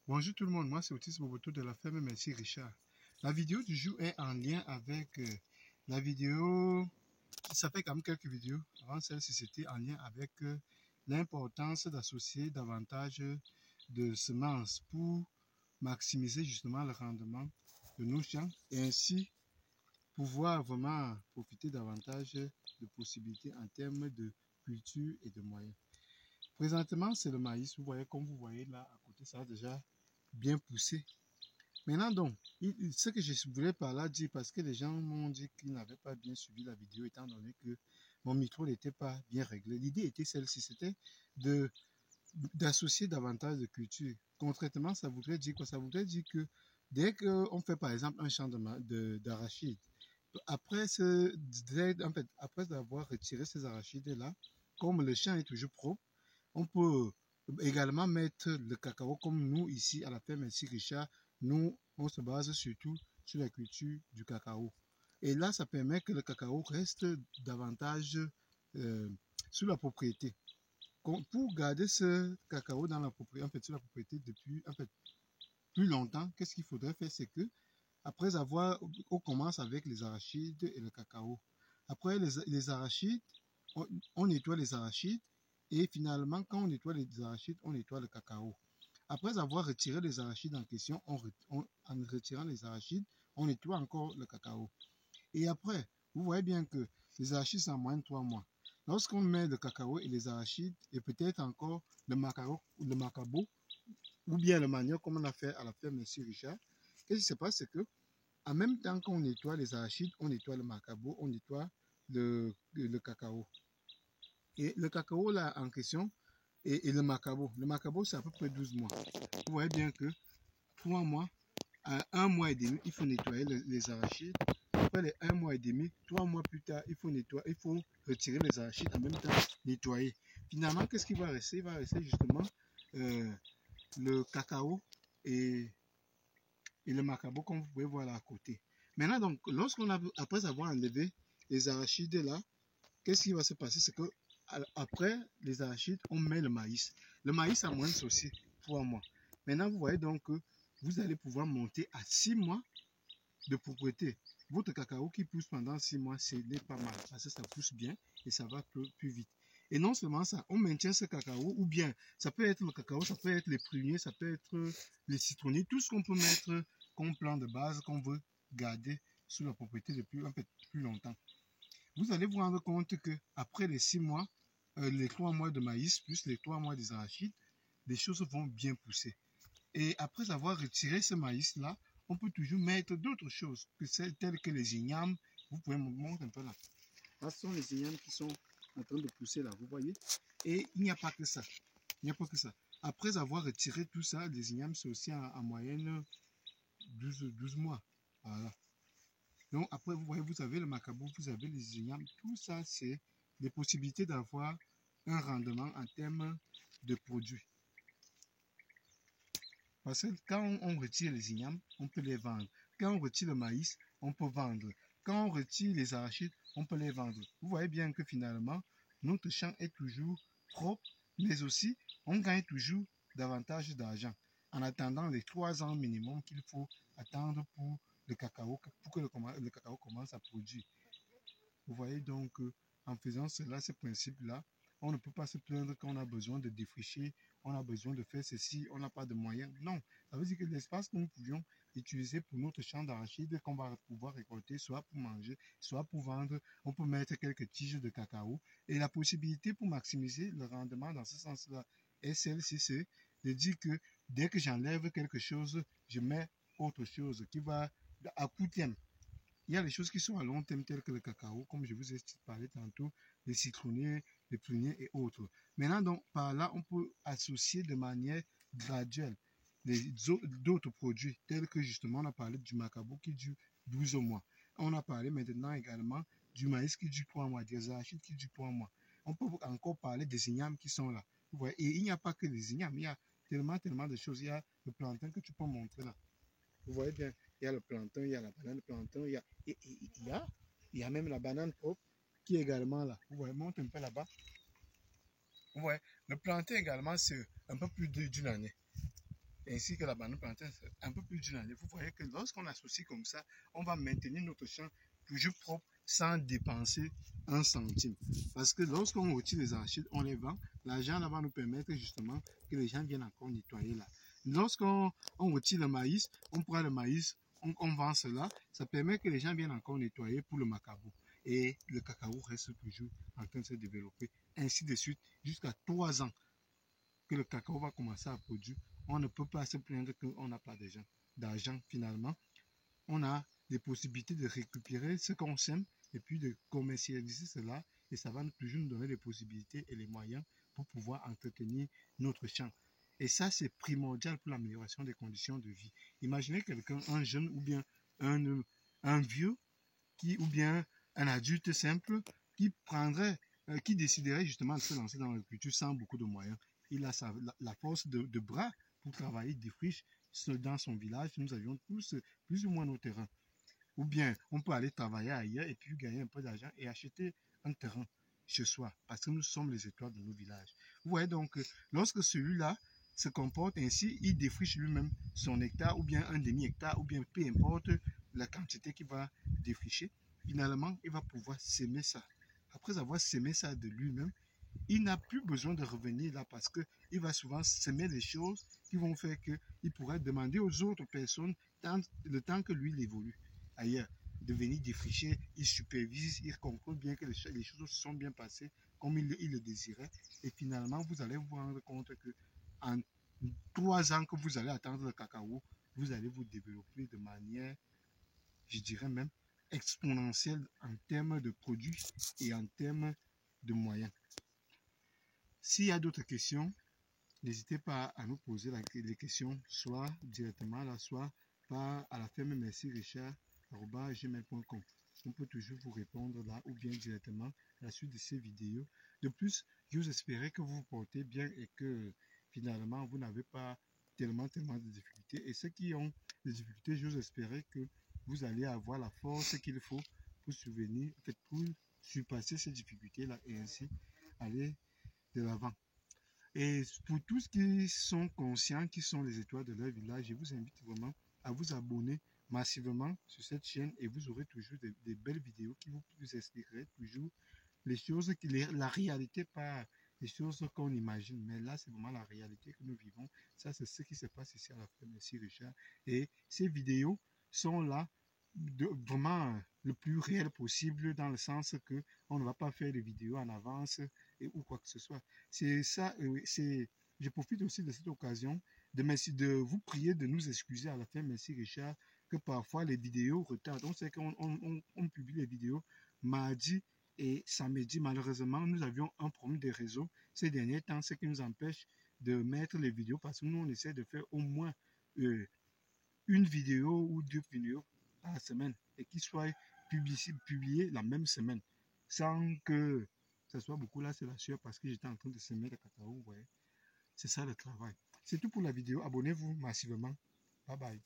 Bonjour tout le monde, moi c'est Otis Boboto de la ferme Merci Richard. La vidéo du jour est en lien avec la vidéo, ça fait quand même quelques vidéos, avant celle-ci c'était en lien avec l'importance d'associer davantage de semences pour maximiser justement le rendement de nos champs et ainsi pouvoir vraiment profiter davantage de possibilités en termes de culture et de moyens. Présentement c'est le maïs, vous voyez comme vous voyez là à côté ça a déjà bien poussé. Maintenant donc, ce que je voulais par là dire, parce que les gens m'ont dit qu'ils n'avaient pas bien suivi la vidéo étant donné que mon micro n'était pas bien réglé. L'idée était celle-ci, c'était d'associer davantage de culture. Concrètement, ça voudrait dire quoi? Ça voudrait dire que dès qu'on fait par exemple un champ d'arachides, après, après avoir retiré ces arachides-là, comme le champ est toujours propre, on peut également mettre le cacao comme nous ici à la ferme Merci Richard. Nous, on se base surtout sur la culture du cacao. Et là, ça permet que le cacao reste davantage sur la propriété. Pour garder ce cacao dans la propriété, sur la propriété depuis plus longtemps, qu'est-ce qu'il faudrait faire? C'est que après avoir, on commence avec les arachides et le cacao. Après les arachides, on nettoie les arachides et finalement, quand on nettoie les arachides, on nettoie le cacao. Après avoir retiré les arachides en question, en retirant les arachides, on nettoie encore le cacao. Et après, vous voyez bien que les arachides, c'est en moyenne 3 mois. Lorsqu'on met le cacao et les arachides, et peut-être encore le macabo, ou bien le manioc, comme on a fait à la ferme Monsieur Richard, qu'est-ce qui se passe? C'est que en même temps qu'on nettoie les arachides, on nettoie le macabo, on nettoie le cacao. Et le cacao là en question, et le macabo c'est à peu près 12 mois. Vous voyez bien que 3 mois, à 1 mois et demi, il faut nettoyer les arachides. Après les 1 mois et demi, 3 mois plus tard, il faut retirer les arachides en même temps, nettoyer. Finalement, qu'est-ce qui va rester? Il va rester justement le cacao et le macabo, comme vous pouvez voir là à côté. Maintenant, donc, après avoir enlevé les arachides là, qu'est-ce qui va se passer? C'est que après les arachides, on met le maïs. Le maïs, à moins c'est aussi 3 mois. Maintenant, vous voyez donc que vous allez pouvoir monter à 6 mois de propriété. Votre cacao qui pousse pendant 6 mois, ce n'est pas mal parce que ça pousse bien et ça va plus vite. Et non seulement ça, on maintient ce cacao, ou bien ça peut être le cacao, ça peut être les pruniers, ça peut être les citronniers, tout ce qu'on peut mettre comme plan de base qu'on veut garder sous la propriété depuis un peu plus longtemps. Vous allez vous rendre compte que après les 6 mois, les 3 mois de maïs plus les 3 mois des arachides, les choses vont bien pousser. Et après avoir retiré ce maïs-là, on peut toujours mettre d'autres choses, telles que les ignames. Vous pouvez me montrer un peu là. Là, ce sont les ignames qui sont en train de pousser là, vous voyez. Et il n'y a pas que ça. Il n'y a pas que ça. Après avoir retiré tout ça, les ignames, c'est aussi en moyenne 12 mois. Voilà. Donc après, vous voyez, vous avez le macabo, vous avez les ignames. Tout ça, c'est des possibilités d'avoir un rendement en termes de produits. Parce que quand on retire les ignames, on peut les vendre. Quand on retire le maïs, on peut vendre. Quand on retire les arachides, on peut les vendre. Vous voyez bien que finalement, notre champ est toujours propre, mais aussi, on gagne toujours davantage d'argent en attendant les 3 ans minimum qu'il faut attendre pour le cacao, pour que le cacao commence à produire. Vous voyez donc, en faisant cela, ce principe-là, on ne peut pas se plaindre qu'on a besoin de défricher, on a besoin de faire ceci, on n'a pas de moyens. Non, ça veut dire que l'espace que nous pouvions utiliser pour notre champ d'arachide qu'on va pouvoir récolter, soit pour manger, soit pour vendre, on peut mettre quelques tiges de cacao. Et la possibilité pour maximiser le rendement dans ce sens-là est celle-ci, c'est de dire que dès que j'enlève quelque chose, je mets autre chose qui va à court terme. Il y a les choses qui sont à long terme, telles que le cacao, comme je vous ai parlé tantôt, les citronniers, les pruniers et autres. Maintenant, donc, par là, on peut associer de manière graduelle d'autres produits, tels que justement, on a parlé du macabo qui dure 12 mois. On a parlé maintenant également du maïs qui dure 3 mois, des arachides qui durent 3 mois. On peut encore parler des ignames qui sont là. Vous voyez, et il n'y a pas que des ignames, il y a tellement de choses. Il y a le plantain que tu peux montrer là. Vous voyez bien, il y a le plantain, il y a la banane plantain, il y a même la banane propre qui est également là. Vous voyez, monte un peu là-bas. Vous voyez, le plantain également, c'est un peu plus d'une année. ainsi que la banane plantain, c'est un peu plus dur. Vous voyez que lorsqu'on associe comme ça, on va maintenir notre champ toujours propre sans dépenser un centime. Parce que lorsqu'on retire les arachides, on les vend, l'argent là va nous permettre justement que les gens viennent encore nettoyer là. Lorsqu'on retire le maïs, on prend le maïs, on vend cela, ça permet que les gens viennent encore nettoyer pour le macabo. Et le cacao reste toujours en train de se développer. Ainsi de suite, jusqu'à 3 ans que le cacao va commencer à produire. On ne peut pas se plaindre qu'on n'a pas d'argent finalement. On a des possibilités de récupérer ce qu'on sème et puis de commercialiser cela. Et ça va toujours nous donner les possibilités et les moyens pour pouvoir entretenir notre champ. Et ça, c'est primordial pour l'amélioration des conditions de vie. Imaginez quelqu'un, un jeune ou bien un vieux, ou bien un adulte simple qui déciderait justement de se lancer dans l'agriculture sans beaucoup de moyens. Il a la force de bras pour travailler des friches dans son village. Nous avions tous plus ou moins nos terrains. Ou bien on peut aller travailler ailleurs et puis gagner un peu d'argent et acheter un terrain chez soi parce que nous sommes les étoiles de nos villages. Vous voyez donc, lorsque celui-là se comporte ainsi, il défriche lui-même son hectare ou bien un demi-hectare ou bien peu importe la quantité qu'il va défricher. Finalement, il va pouvoir s'aimer ça. Après avoir sémé ça de lui-même, il n'a plus besoin de revenir là parce qu'il va souvent s'aimer des choses qui vont faire qu'il pourrait demander aux autres personnes le temps que lui il évolue ailleurs, de venir défricher, il supervise, il contrôle bien que les choses se sont bien passées comme il le désirait. Et finalement, vous allez vous rendre compte que en 3 ans que vous allez attendre le cacao, vous allez vous développer de manière, je dirais même, exponentielle en termes de produits et en termes de moyens. S'il y a d'autres questions, n'hésitez pas à nous poser les questions, soit directement là, soit par à la ferme Merci Richard@gmail.com. On peut toujours vous répondre là ou bien directement à la suite de ces vidéos. De plus, j'ose espérer que vous vous portez bien et que finalement vous n'avez pas tellement de difficultés. Et ceux qui ont des difficultés, j'ose espérer que vous allez avoir la force qu'il faut pour pour surpasser ces difficultés-là et ainsi aller de l'avant. Et pour tous qui sont conscients, qui sont les étoiles de leur village, je vous invite vraiment à vous abonner massivement sur cette chaîne et vous aurez toujours des belles vidéos qui vous expliqueraient toujours les choses, la réalité, pas les choses qu'on imagine. Mais là, c'est vraiment la réalité que nous vivons. Ça, c'est ce qui se passe ici à la ferme Merci Richard. Et ces vidéos sont là vraiment le plus réel possible dans le sens que on ne va pas faire des vidéos en avance ou quoi que ce soit. C'est ça, je profite aussi de cette occasion de vous prier de nous excuser à la fin, merci Richard, que parfois les vidéos retardent. On sait qu'on publie les vidéos mardi et samedi. Malheureusement, nous avions un problème de réseau ces derniers temps, ce qui nous empêche de mettre les vidéos parce que nous, on essaie de faire au moins une vidéo ou 2 vidéos par semaine et qui soient publiées la même semaine sans que ça soit beaucoup. Là, c'est la sueur parce que j'étais en train de semer le cacao. Ouais. C'est ça le travail. C'est tout pour la vidéo. Abonnez-vous massivement. Bye bye.